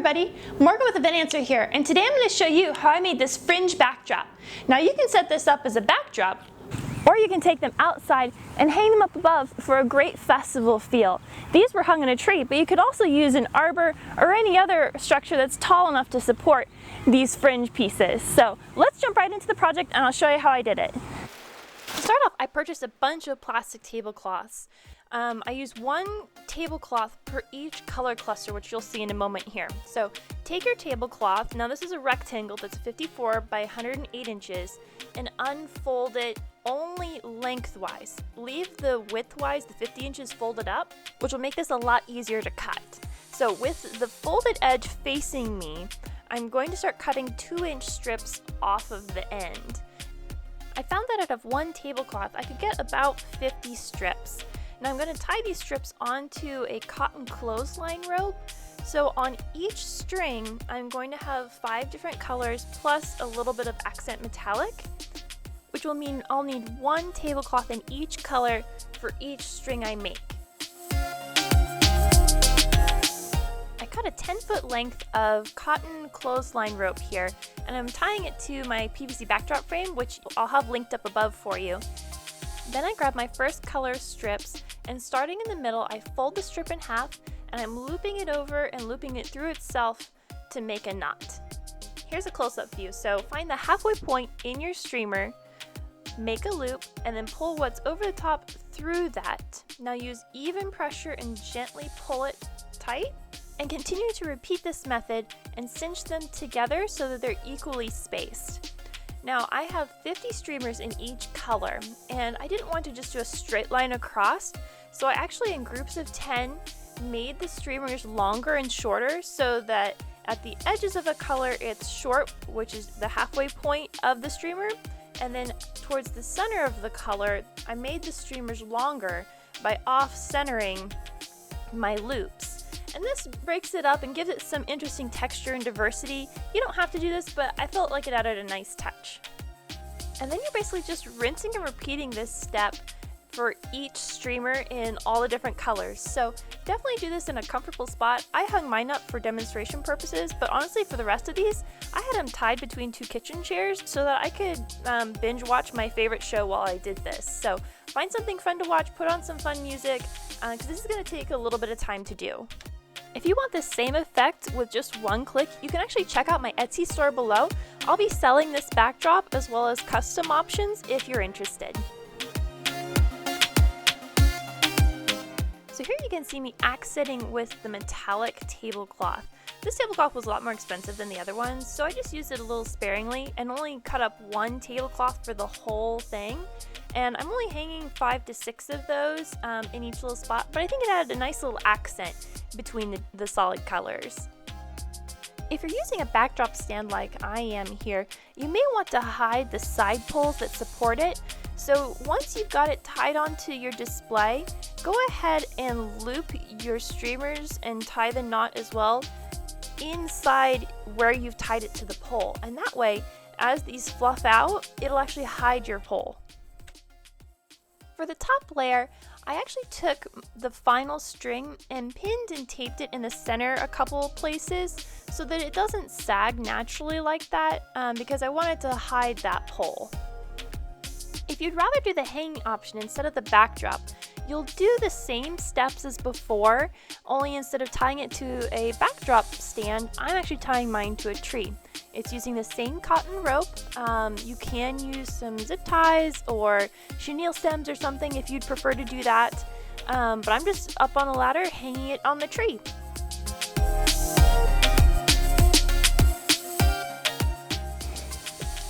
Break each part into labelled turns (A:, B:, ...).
A: everybody, Morgan with Event Answer here, and today I'm going to show you how I made this fringe backdrop. Now you can set this up as a backdrop, or you can take them outside and hang them up above for a great festival feel. These were hung in a tree, but you could also use an arbor or any other structure that's tall enough to support these fringe pieces. So let's jump right into the project and I'll show you how I did it. To start off, I purchased a bunch of plastic tablecloths. I used one tablecloth per each color cluster, which you'll see in a moment here. So take your tablecloth, now this is a rectangle that's 54 by 108 inches, and unfold it only lengthwise. Leave the widthwise, the 50 inches folded up, which will make this a lot easier to cut. So with the folded edge facing me, I'm going to start cutting 2-inch strips off of the end. I found that out of one tablecloth, I could get about 50 strips. Now I'm going to tie these strips onto a cotton clothesline rope. So on each string, I'm going to have 5 different colors plus a little bit of accent metallic, which will mean I'll need one tablecloth in each color for each string I make. I cut a 10-foot length of cotton clothesline rope here, and I'm tying it to my PVC backdrop frame, which I'll have linked up above for you. Then I grab my first color strips, and starting in the middle, I fold the strip in half, and I'm looping it over and looping it through itself to make a knot. Here's a close-up view. So find the halfway point in your streamer, make a loop, and then pull what's over the top through that. Now use even pressure and gently pull it tight, and continue to repeat this method and cinch them together so that they're equally spaced. Now I have 50 streamers in each color, and I didn't want to just do a straight line across, so I actually, in groups of 10, made the streamers longer and shorter so that at the edges of a color it's short, which is the halfway point of the streamer, and then towards the center of the color I made the streamers longer by off-centering my loops. And this breaks it up and gives it some interesting texture and diversity. You don't have to do this, but I felt like it added a nice touch. And then you're basically just rinsing and repeating this step for each streamer in all the different colors. So definitely do this in a comfortable spot. I hung mine up for demonstration purposes, but honestly for the rest of these, I had them tied between 2 kitchen chairs so that I could binge watch my favorite show while I did this. So find something fun to watch, put on some fun music, because this is going to take a little bit of time to do. If you want the same effect with just one click, you can actually check out my Etsy store below. I'll be selling this backdrop as well as custom options if you're interested. So here you can see me accenting with the metallic tablecloth. This tablecloth was a lot more expensive than the other ones, so I just used it a little sparingly and only cut up one tablecloth for the whole thing. And I'm only hanging 5 to 6 of those in each little spot, but I think it added a nice little accent between the solid colors. If you're using a backdrop stand like I am here, you may want to hide the side poles that support it. So once you've got it tied onto your display, go ahead and loop your streamers and tie the knot as well inside where you've tied it to the pole. And that way, as these fluff out, it'll actually hide your pole. For the top layer, I actually took the final string and pinned and taped it in the center a couple places so that it doesn't sag naturally like that because I wanted to hide that pole. If you'd rather do the hanging option instead of the backdrop, you'll do the same steps as before, only instead of tying it to a backdrop stand, I'm actually tying mine to a tree. It's using the same cotton rope. You can use some zip ties or chenille stems or something if you'd prefer to do that. But I'm just up on a ladder hanging it on the tree.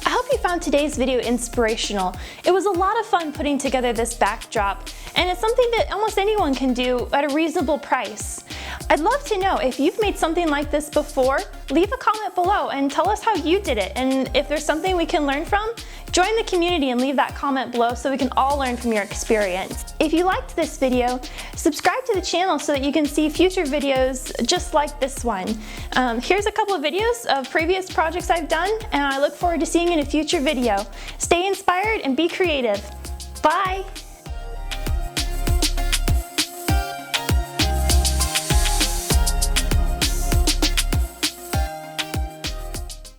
A: I hope you found today's video inspirational. It was a lot of fun putting together this backdrop, and it's something that almost anyone can do at a reasonable price. I'd love to know if you've made something like this before. Leave a comment below and tell us how you did it, and if there's something we can learn from, join the community and leave that comment below so we can all learn from your experience. If you liked this video, subscribe to the channel so that you can see future videos just like this one. Here's a couple of videos of previous projects I've done, and I look forward to seeing you in a future video. Stay inspired and be creative. Bye!